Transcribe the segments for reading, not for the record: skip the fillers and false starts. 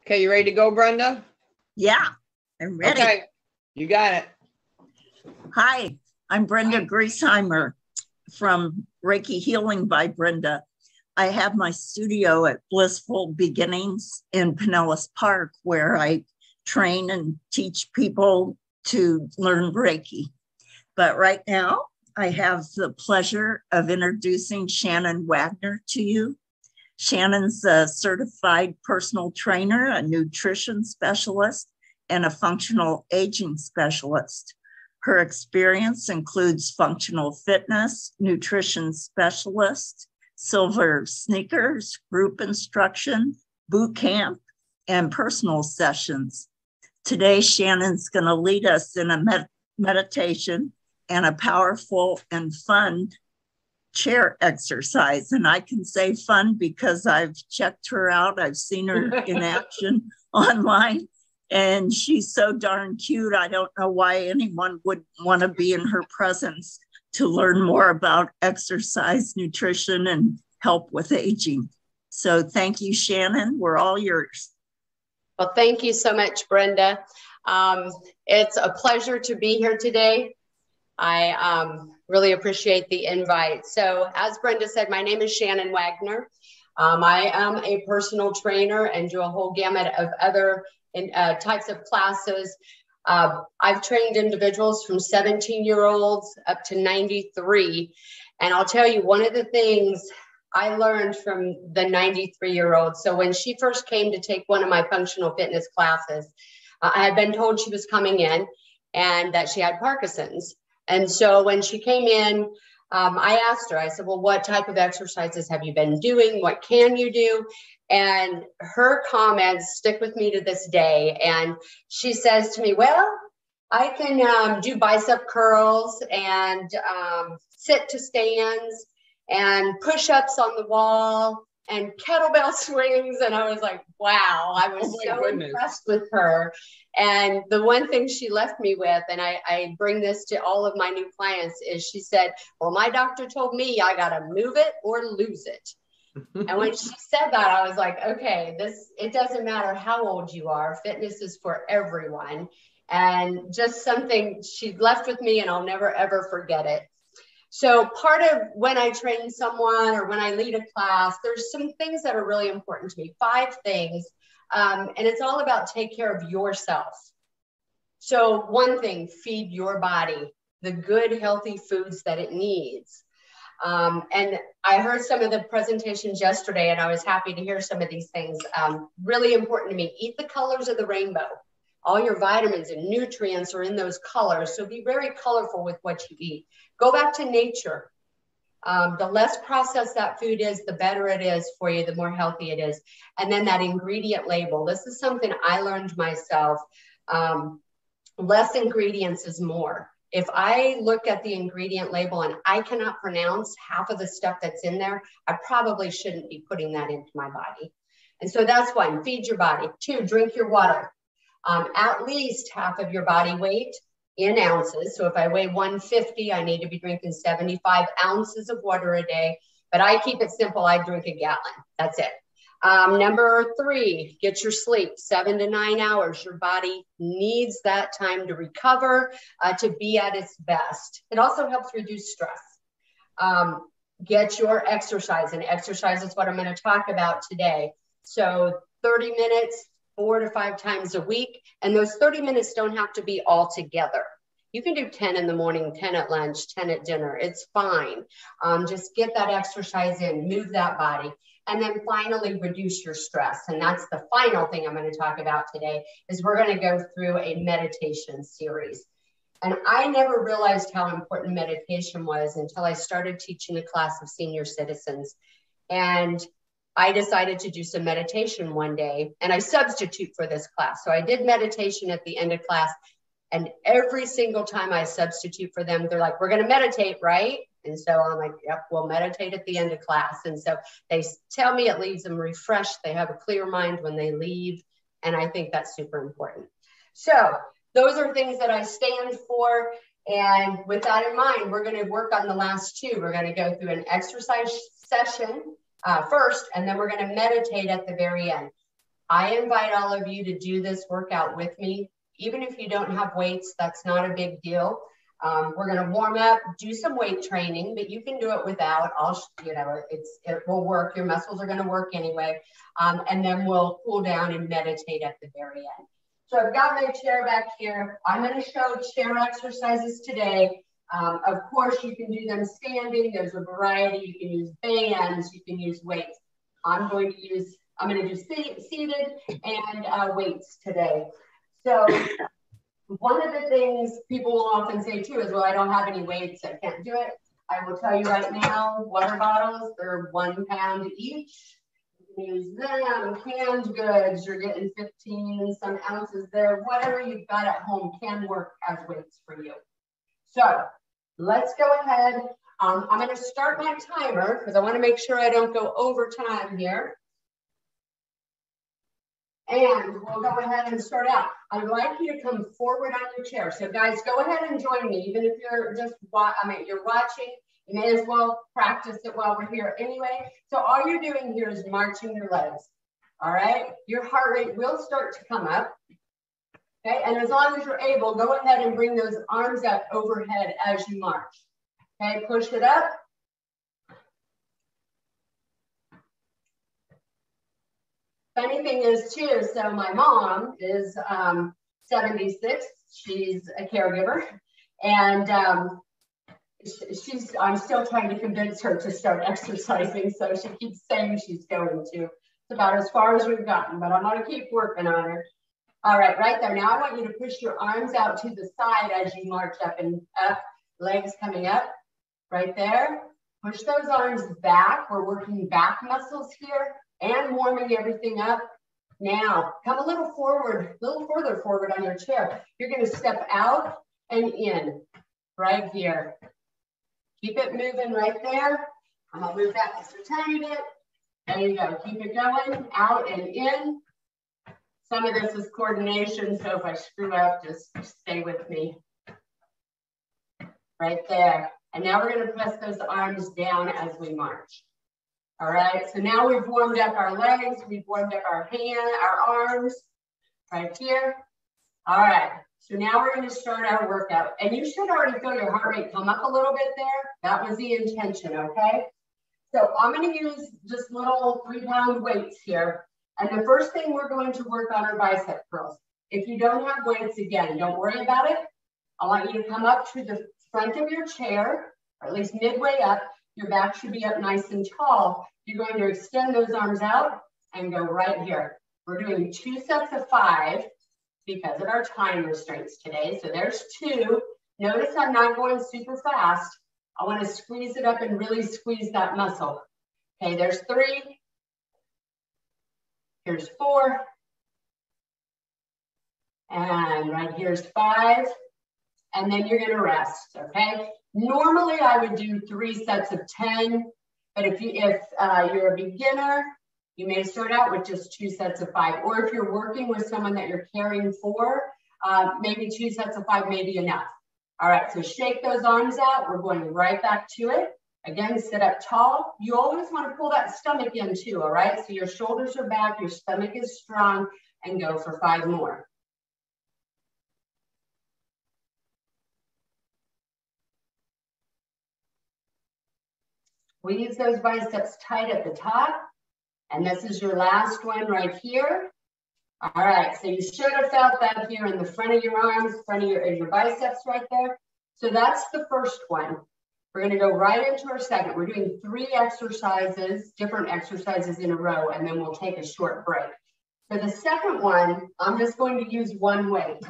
Okay, you ready to go, Brenda? Yeah, I'm ready. Okay, you got it. Hi, I'm Brenda Griesheimer from Reiki Healing by Brenda. I have my studio at Blissful Beginnings in Pinellas Park, where I train and teach people to learn Reiki. But right now, I have the pleasure of introducing Shannon Wagner to you. Shannon's a certified personal trainer, a nutrition specialist, and a functional aging specialist. Her experience includes functional fitness, nutrition specialist, silver sneakers, group instruction, boot camp, and personal sessions. Today, Shannon's going to lead us in a meditation and a powerful and fun chair exercise. And I can say fun because I've checked her out. I've seen her in action online, and she's so darn cute. I don't know why anyone would want to be in her presence to learn more about exercise, nutrition, and help with aging. So thank you, Shannon. We're all yours. Well, thank you so much, Brenda. It's a pleasure to be here today. I really appreciate the invite. So as Brenda said, my name is Shannon Wagner. I am a personal trainer and do a whole gamut of other types of classes. I've trained individuals from 17-year-olds up to 93. And I'll tell you, one of the things I learned from the 93-year-old, so when she first came to take one of my functional fitness classes, I had been told she was coming in and that she had Parkinson's. And so when she came in, I asked her, I said, well, what type of exercises have you been doing? What can you do? And her comments stick with me to this day. And she says to me, well, I can do bicep curls and sit to stands and push-ups on the wall and kettlebell swings. And I was like, wow, I was impressed with her. And the one thing she left me with, and I bring this to all of my new clients, is she said, well, my doctor told me I got to move it or lose it. And when she said that, I was like, okay, it doesn't matter how old you are. Fitness is for everyone. And just something she left with me, and I'll never, ever forget it. So part of when I train someone or when I lead a class, there's some things that are really important to me, 5 things. And it's all about take care of yourself. So one thing, feed your body the good, healthy foods that it needs. And I heard some of the presentations yesterday, and I was happy to hear some of these things. Really important to me, eat the colors of the rainbow. All your vitamins and nutrients are in those colors. So be very colorful with what you eat. Go back to nature. The less processed that food is, the better it is for you, the more healthy it is. And then that ingredient label. This is something I learned myself. Less ingredients is more. If I look at the ingredient label and I cannot pronounce half of the stuff that's in there, I probably shouldn't be putting that into my body. And so that's 1, feed your body. 2, drink your water. At least half of your body weight in ounces. So if I weigh 150, I need to be drinking 75 ounces of water a day. But I keep it simple. I drink a gallon. That's it. Number 3, get your sleep, 7 to 9 hours. Your body needs that time to recover, to be at its best. It also helps reduce stress. Get your exercise, and exercise is what I'm going to talk about today. So 30 minutes, 4 to 5 times a week. And those 30 minutes don't have to be all together. You can do 10 in the morning, 10 at lunch, 10 at dinner. It's fine. Just get that exercise in, move that body. And then finally, reduce your stress. And that's the final thing I'm going to talk about today, is we're going to go through a meditation series. And I never realized how important meditation was until I started teaching a class of senior citizens. And I decided to do some meditation one day, and I substitute for this class. So I did meditation at the end of class, and every single time I substitute for them, they're like, we're going to meditate, right? And so I'm like, yep, we'll meditate at the end of class. And so they tell me it leaves them refreshed. They have a clear mind when they leave. And I think that's super important. So those are things that I stand for. And with that in mind, we're going to work on the last 2. We're going to go through an exercise session first, and then we're going to meditate at the very end. I invite all of you to do this workout with me. Even if you don't have weights, that's not a big deal. We're going to warm up, do some weight training, but you can do it without. It will work. Your muscles are going to work anyway. And then we'll cool down and meditate at the very end. So I've got my chair back here. I'm going to show chair exercises today. Of course, you can do them standing. There's a variety. You can use bands. You can use weights. I'm going to do seated and weights today. So one of the things people will often say too is, well, I don't have any weights, I can't do it. I will tell you right now, water bottles, they're 1 pound each. You can use them, canned goods, you're getting 15 some ounces there. Whatever you've got at home can work as weights for you. So let's go ahead. I'm going to start my timer because I want to make sure I don't go over time here. And we'll go ahead and start out. I'd like you to come forward on your chair. So guys, go ahead and join me. Even if you're you're watching, you may as well practice it while we're here anyway. So all you're doing here is marching your legs. All right. Your heart rate will start to come up. Okay. And as long as you're able, go ahead and bring those arms up overhead as you march. Okay. Push it up. Funny thing is too, so my mom is 76. She's a caregiver, and I'm still trying to convince her to start exercising. So she keeps saying she's going to. It's about as far as we've gotten, but I'm going to keep working on her. All right, right there. Now I want you to push your arms out to the side as you march up and up, legs coming up. Right there. Push those arms back. We're working back muscles here and warming everything up. Now, come a little forward, a little further forward on your chair. You're going to step out and in right here. Keep it moving right there. I'm going to move that just a tiny bit. There you go. Keep it going, out and in. Some of this is coordination, so if I screw up, just stay with me. Right there. And now we're going to press those arms down as we march. All right, so now we've warmed up our legs, we've warmed up our arms, right here. All right, so now we're going to start our workout. And you should already feel your heart rate come up a little bit there. That was the intention, okay? So I'm going to use just little 3 pound weights here. And the first thing we're going to work on are bicep curls. If you don't have weights, again, don't worry about it. I want you to come up to the front of your chair, or at least midway up. Your back should be up nice and tall. You're going to extend those arms out and go right here. We're doing 2 sets of 5 because of our time restraints today. So there's 2. Notice I'm not going super fast. I want to squeeze it up and really squeeze that muscle. Okay, there's 3. Here's 4. And right here's 5. And then you're going to rest, okay? Normally, I would do 3 sets of 10, but if you're a beginner, you may start out with just 2 sets of 5. Or if you're working with someone that you're caring for, maybe 2 sets of 5 may be enough. All right, so shake those arms out. We're going right back to it. Again, sit up tall. You always want to pull that stomach in too, all right? So your shoulders are back, your stomach is strong, and go for 5 more. Squeeze those biceps tight at the top. And this is your last one right here. All right, so you should have felt that here in the front of your arms, front of your biceps right there. So that's the first one. We're going to go right into our second. We're doing 3 exercises, different exercises in a row, and then we'll take a short break. For the second one, I'm just going to use 1 weight.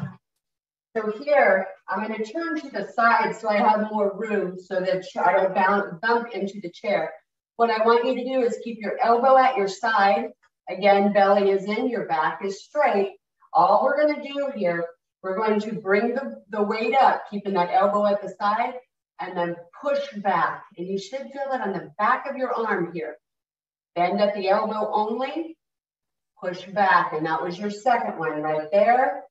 So here, I'm going to turn to the side so I have more room so that I don't bump into the chair. What I want you to do is keep your elbow at your side. Again, belly is in, your back is straight. All we're going to do here, we're going to bring the weight up, keeping that elbow at the side, and then push back. And you should feel it on the back of your arm here. Bend at the elbow only, push back. And that was your second one right there.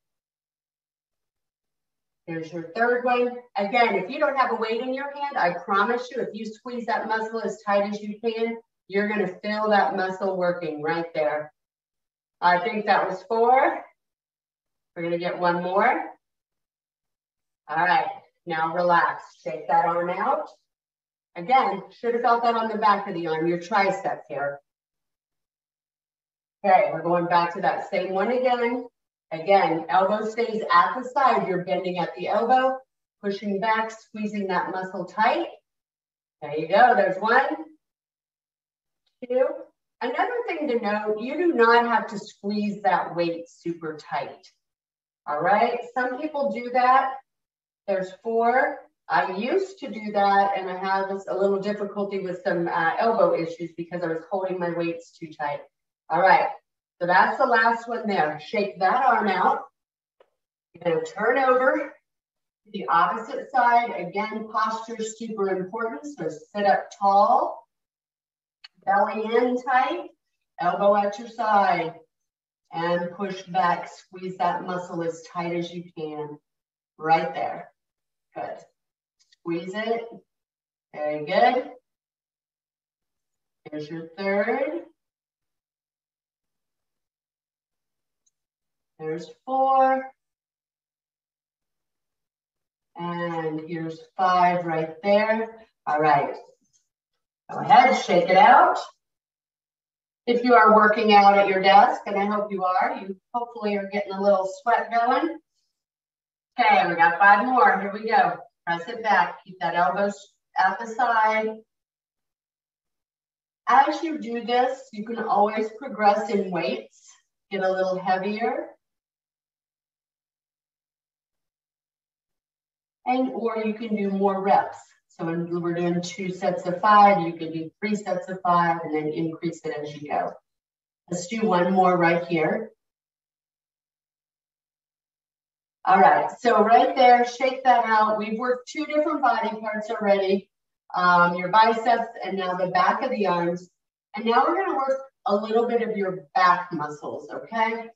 Here's your third one. Again, if you don't have a weight in your hand, I promise you, if you squeeze that muscle as tight as you can, you're going to feel that muscle working right there. I think that was 4. We're gonna get one more. All right, now relax. Shake that arm out. Again, should have felt that on the back of the arm, your tricep here. Okay, we're going back to that same one again. Again, elbow stays at the side. You're bending at the elbow, pushing back, squeezing that muscle tight. There you go, there's 1, 2. Another thing to note, you do not have to squeeze that weight super tight. All right, some people do that. There's 4. I used to do that, and I have a little difficulty with some elbow issues because I was holding my weights too tight. All right, so that's the last one there. Shake that arm out. You're gonna turn over to the opposite side. Again, posture is super important, so sit up tall. Belly in tight, elbow at your side, and push back, squeeze that muscle as tight as you can, right there. Good. Squeeze it, very good. Here's your 3rd. There's 4. And here's 5 right there. All right. Go ahead, shake it out. If you are working out at your desk, and I hope you are, you hopefully are getting a little sweat going. Okay, we got 5 more. Here we go. Press it back. Keep that elbow at the side. As you do this, you can always progress in weights, get a little heavier. Or you can do more reps. So when we're doing 2 sets of 5, you can do 3 sets of 5 and then increase it as you go. Let's do 1 more right here. All right, so right there, shake that out. We've worked 2 different body parts already, your biceps and now the back of the arms. And now we're gonna work a little bit of your back muscles, okay?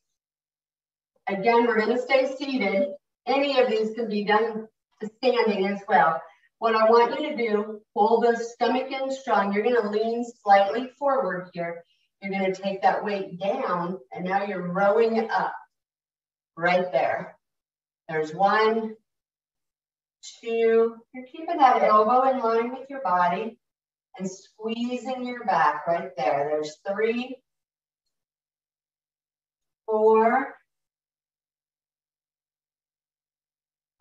Again, we're gonna stay seated. Any of these can be done standing as well. What I want you to do, pull the stomach in strong. You're gonna lean slightly forward here. You're gonna take that weight down, and now you're rowing up right there. There's 1, 2. You're keeping that elbow in line with your body and squeezing your back right there. There's 3, 4,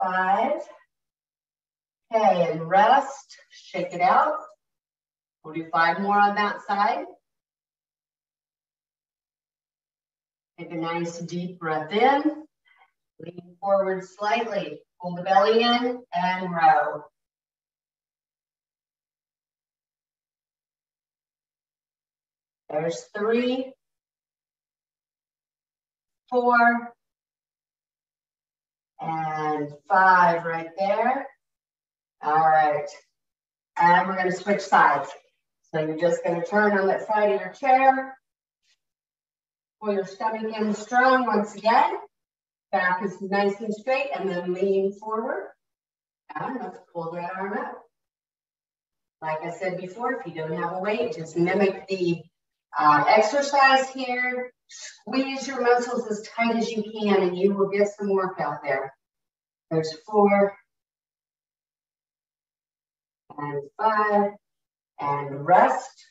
5. Okay, and rest, shake it out. We'll do 5 more on that side. Take a nice deep breath in. Lean forward slightly. Pull the belly in and row. There's 3, 4, and 5 right there. All right, and we're gonna switch sides. So you're just gonna turn on that side of your chair. Pull your stomach in strong once again. Back is nice and straight, and then lean forward. And let's pull that arm out. Like I said before, if you don't have a weight, just mimic the exercise here. Squeeze your muscles as tight as you can, and you will get some workout there. There's 4, and 5, and rest.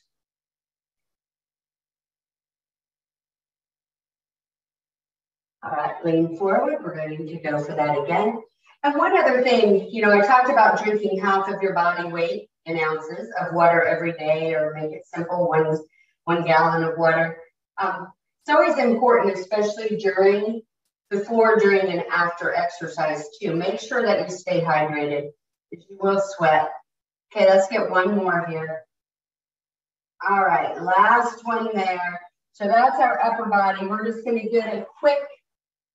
All right, lean forward. We're going to go for that again. And one other thing, you know, I talked about drinking half of your body weight in ounces of water every day, or make it simple, one gallon of water. It's always important, especially before, during, and after exercise too. Make sure that you stay hydrated, because you will sweat. Okay, let's get 1 more here. All right, last one there. So that's our upper body. We're just gonna get a quick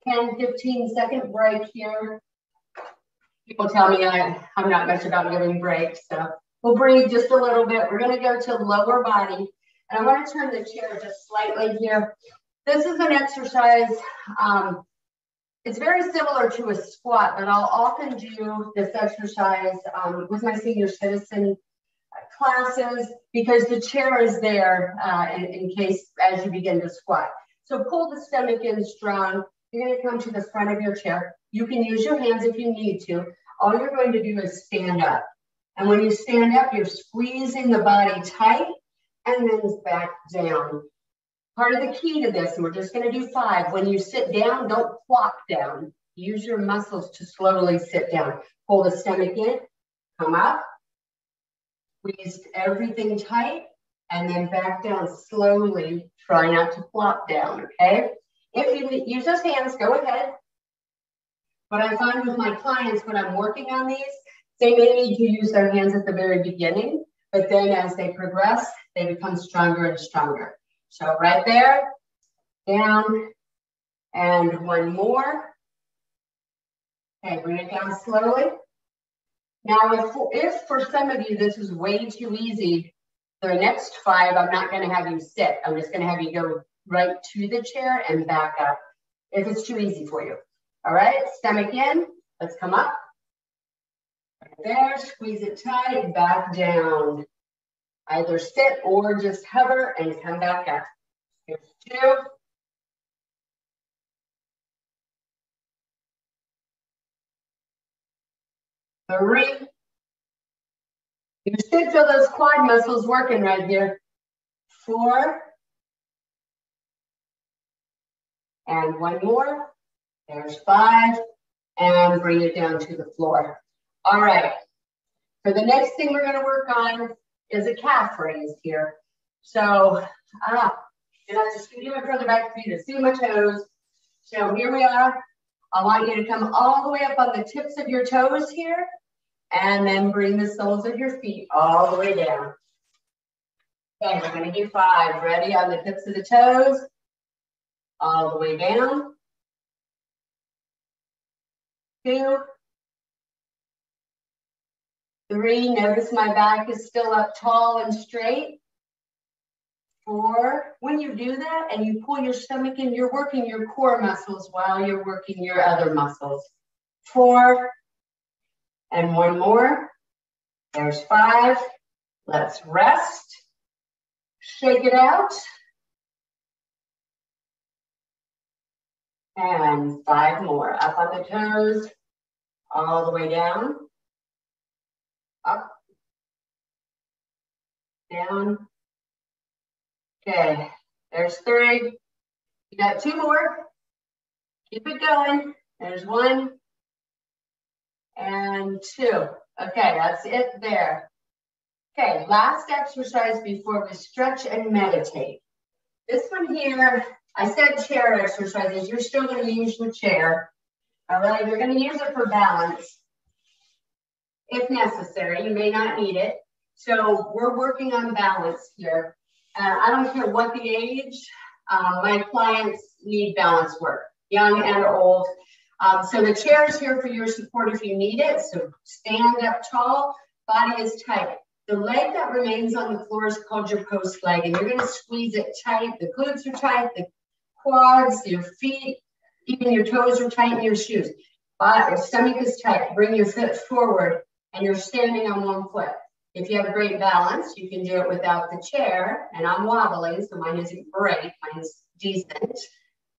10, 15-second break here. People tell me I'm not much about giving breaks, so we'll breathe just a little bit. We're gonna go to lower body. And I wanna turn the chair just slightly here. This is an exercise, it's very similar to a squat, but I'll often do this exercise with my senior citizen classes, because the chair is there in case as you begin to squat. So pull the stomach in strong. You're going to come to the front of your chair. You can use your hands if you need to. All you're going to do is stand up. And when you stand up, you're squeezing the body tight and then back down. Part of the key to this, and we're just going to do 5. When you sit down, don't plop down. Use your muscles to slowly sit down. Pull the stomach in, come up, squeeze everything tight, and then back down slowly. Try not to flop down, okay? If you use those hands, go ahead. What I find with my clients when I'm working on these, they may need to use their hands at the very beginning, but then as they progress, they become stronger and stronger. So right there, down, and one more. Okay, bring it down slowly. Now, if for some of you this is way too easy, the next 5, I'm not going to have you sit. I'm just going to have you go right to the chair and back up if it's too easy for you. All right, stomach in. Let's come up. Right there, squeeze it tight, back down. Either sit or just hover and come back up. Here's 2. 3. You should feel those quad muscles working right here. 4. And one more. There's 5. And bring it down to the floor. All right. For the next thing we're going to work on is a calf raise here. So, and I just scoot even further back for you to see my toes. So here we are. I want you to come all the way up on the tips of your toes here, and then bring the soles of your feet all the way down. Okay, we're going to do 5. Ready on the tips of the toes, all the way down. 2, 3, notice my back is still up tall and straight. 4, when you do that and you pull your stomach in, you're working your core muscles while you're working your other muscles. 4, and one more. There's 5. Let's rest. Shake it out. And 5 more. Up on the toes, all the way down. Up, down. Okay, there's 3. You got 2 more. Keep it going. There's 1 and 2. Okay, that's it there. Okay, last exercise before we stretch and meditate. This one here, I said chair exercises. You're still going to use your chair. All right, you're going to use it for balance if necessary. You may not need it. So we're working on balance here. I don't care what the age, my clients need balance work, young and old. So the chair is here for your support if you need it. So stand up tall, body is tight. The leg that remains on the floor is called your post leg, and you're going to squeeze it tight. The glutes are tight, the quads, your feet, even your toes are tight in your shoes. But your stomach is tight. Bring your foot forward, and you're standing on one foot. If you have great balance, you can do it without the chair. And I'm wobbling, so mine isn't great. Mine's decent.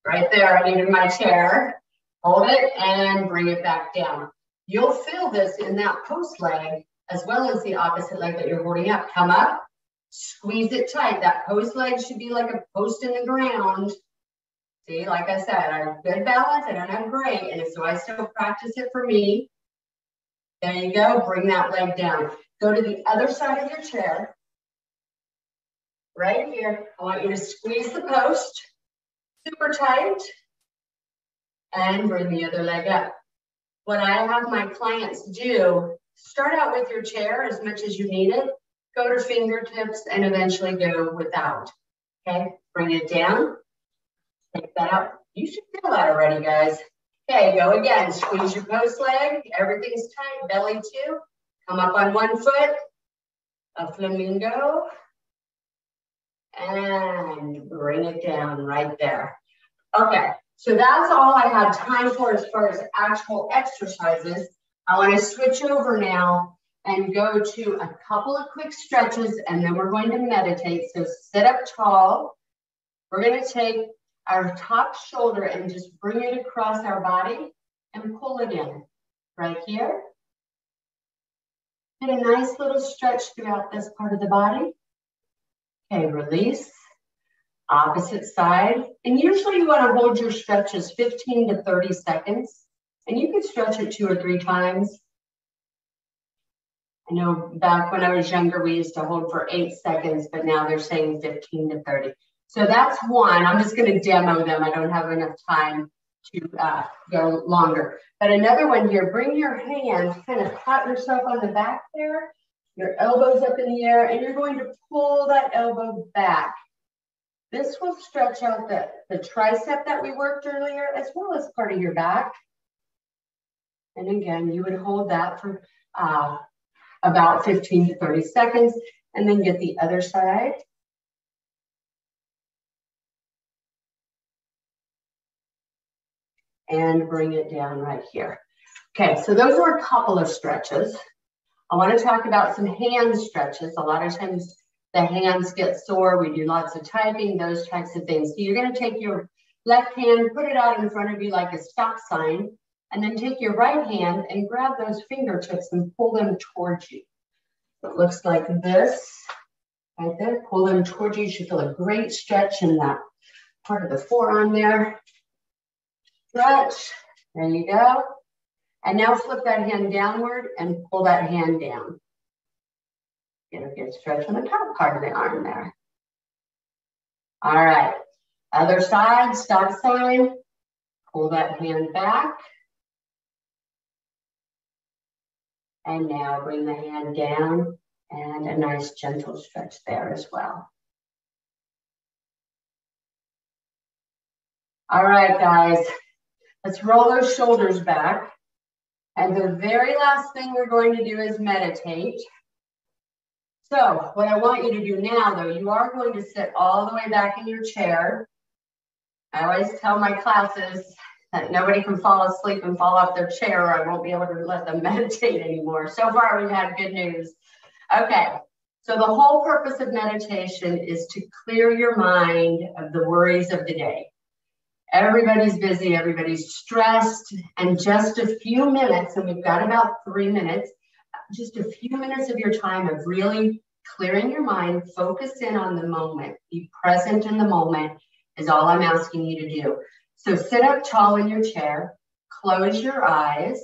Right there, I needed my chair. Hold it and bring it back down. You'll feel this in that post leg as well as the opposite leg that you're holding up. Come up, squeeze it tight. That post leg should be like a post in the ground. See, like I said, I have good balance. I don't have great. And so I still practice it for me. There you go. Bring that leg down. Go to the other side of your chair. Right here. I want you to squeeze the post super tight and bring the other leg up. What I have my clients do, start out with your chair as much as you need it, go to fingertips, and eventually go without. Okay, bring it down. Take that out. You should feel that already, guys. Okay, go again. Squeeze your post leg. Everything's tight. Belly too. Come up on one foot. A flamingo. And bring it down right there. Okay, so that's all I had time for as far as actual exercises. I want to switch over now and go to a couple of quick stretches, and then we're going to meditate. So sit up tall. We're going to take our top shoulder and just bring it across our body and pull it in right here. Get a nice little stretch throughout this part of the body. Okay, release. Opposite side. And usually you want to hold your stretches 15 to 30 seconds. And you can stretch it 2 or 3 times. I know back when I was younger, we used to hold for 8 seconds, but now they're saying 15 to 30. So that's one. I'm just going to demo them. I don't have enough time to go longer. But another one here, bring your hands, kind of pat yourself on the back there, your elbows up in the air, and you're going to pull that elbow back. This will stretch out the tricep that we worked earlier, as well as part of your back. And again, you would hold that for about 15 to 30 seconds, and then get the other side. And bring it down right here. Okay, so those are a couple of stretches. I want to talk about some hand stretches. A lot of times the hands get sore. We do lots of typing, those types of things. So you're going to take your left hand, put it out in front of you like a stop sign, and then take your right hand and grab those fingertips and pull them towards you. It looks like this, right there. Pull them towards you. You should feel a great stretch in that part of the forearm there. Stretch, there you go. And now flip that hand downward and pull that hand down. Get a good stretch on the top part of the arm there. All right, other side, stop sign. Pull that hand back. And now bring the hand down and a nice gentle stretch there as well. All right, guys. Let's roll those shoulders back. And the very last thing we're going to do is meditate. So what I want you to do now, though, you are going to sit all the way back in your chair. I always tell my classes that nobody can fall asleep and fall off their chair, or I won't be able to let them meditate anymore. So far, we've had good news. Okay, so the whole purpose of meditation is to clear your mind of the worries of the day. Everybody's busy, everybody's stressed, and just a few minutes, and we've got about 3 minutes, just a few minutes of your time of really clearing your mind, focus in on the moment, be present in the moment is all I'm asking you to do. So sit up tall in your chair, close your eyes,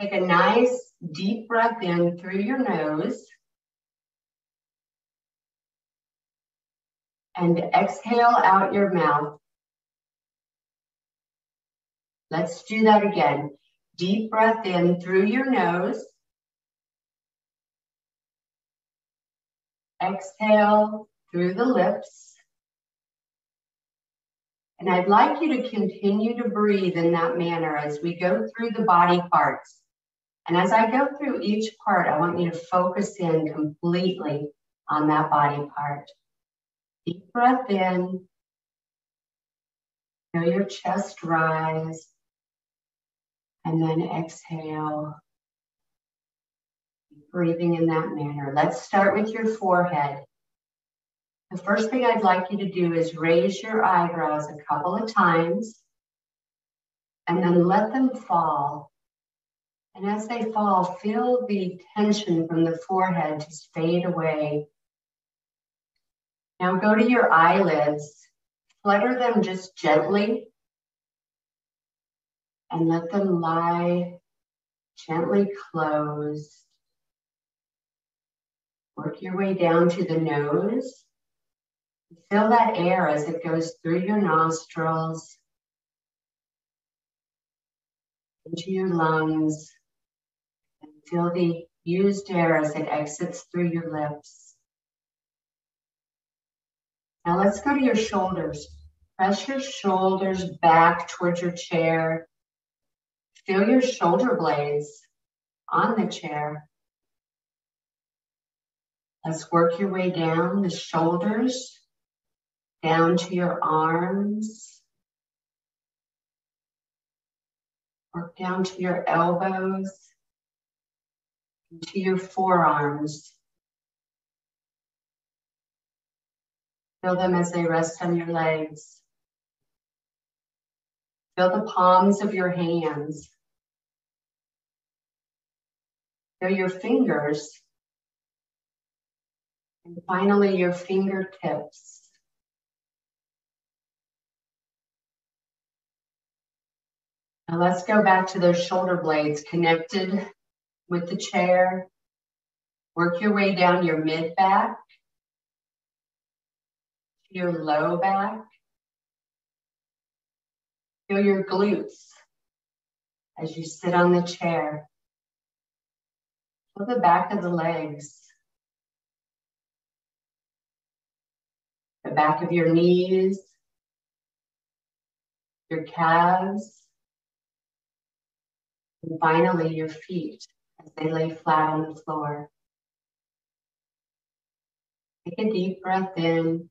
take a nice deep breath in through your nose, and exhale out your mouth. Let's do that again. Deep breath in through your nose. Exhale through the lips. And I'd like you to continue to breathe in that manner as we go through the body parts. And as I go through each part, I want you to focus in completely on that body part. Deep breath in. Feel your chest rise. And then exhale. Breathing in that manner. Let's start with your forehead. The first thing I'd like you to do is raise your eyebrows a couple of times and then let them fall. And as they fall, feel the tension from the forehead just fade away. Now go to your eyelids, flutter them just gently and let them lie gently closed. Work your way down to the nose. Feel that air as it goes through your nostrils, into your lungs, and feel the used air as it exits through your lips. Now let's go to your shoulders. Press your shoulders back towards your chair. Feel your shoulder blades on the chair. Let's work your way down the shoulders, down to your arms. Work down to your elbows, to your forearms. Feel them as they rest on your legs. Feel the palms of your hands. Feel your fingers. And finally, your fingertips. Now let's go back to those shoulder blades connected with the chair. Work your way down your mid back, your low back. Feel your glutes as you sit on the chair. Feel the back of the legs, the back of your knees, your calves, and finally your feet as they lay flat on the floor. Take a deep breath in.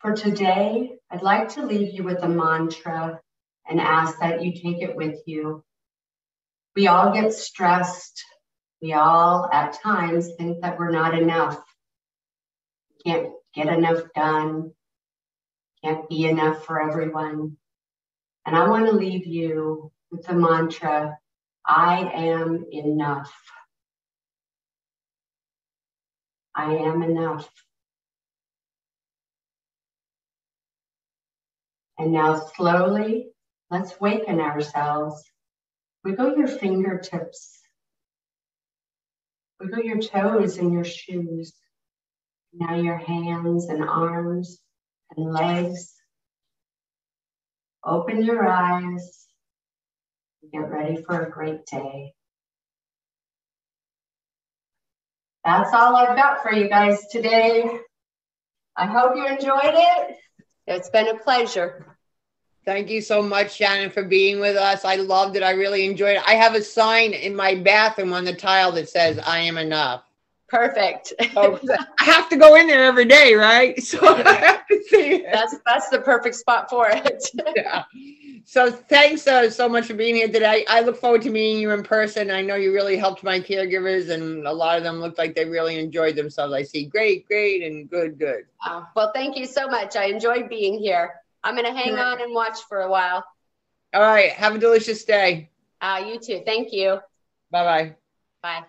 For today, I'd like to leave you with a mantra and ask that you take it with you. We all get stressed. We all, at times, think that we're not enough. We can't get enough done. Can't be enough for everyone. And I want to leave you with the mantra, I am enough. I am enough. And now slowly, let's waken ourselves. Wiggle your fingertips. Wiggle your toes and your shoes. Now your hands and arms and legs. Open your eyes. Get ready for a great day. That's all I've got for you guys today. I hope you enjoyed it. It's been a pleasure. Thank you so much, Shannon, for being with us. I loved it. I really enjoyed it. I have a sign in my bathroom on the tile that says, I am enough. Perfect. So I have to go in there every day, right? So I have to see it. That's the perfect spot for it. Yeah. So thanks so much for being here today. I look forward to meeting you in person. I know you really helped my caregivers, and a lot of them looked like they really enjoyed themselves. I see great, and good. Well, thank you so much. I enjoyed being here. I'm going to hang on and watch for a while. All right. Have a delicious day. You too. Thank you. Bye-bye. Bye.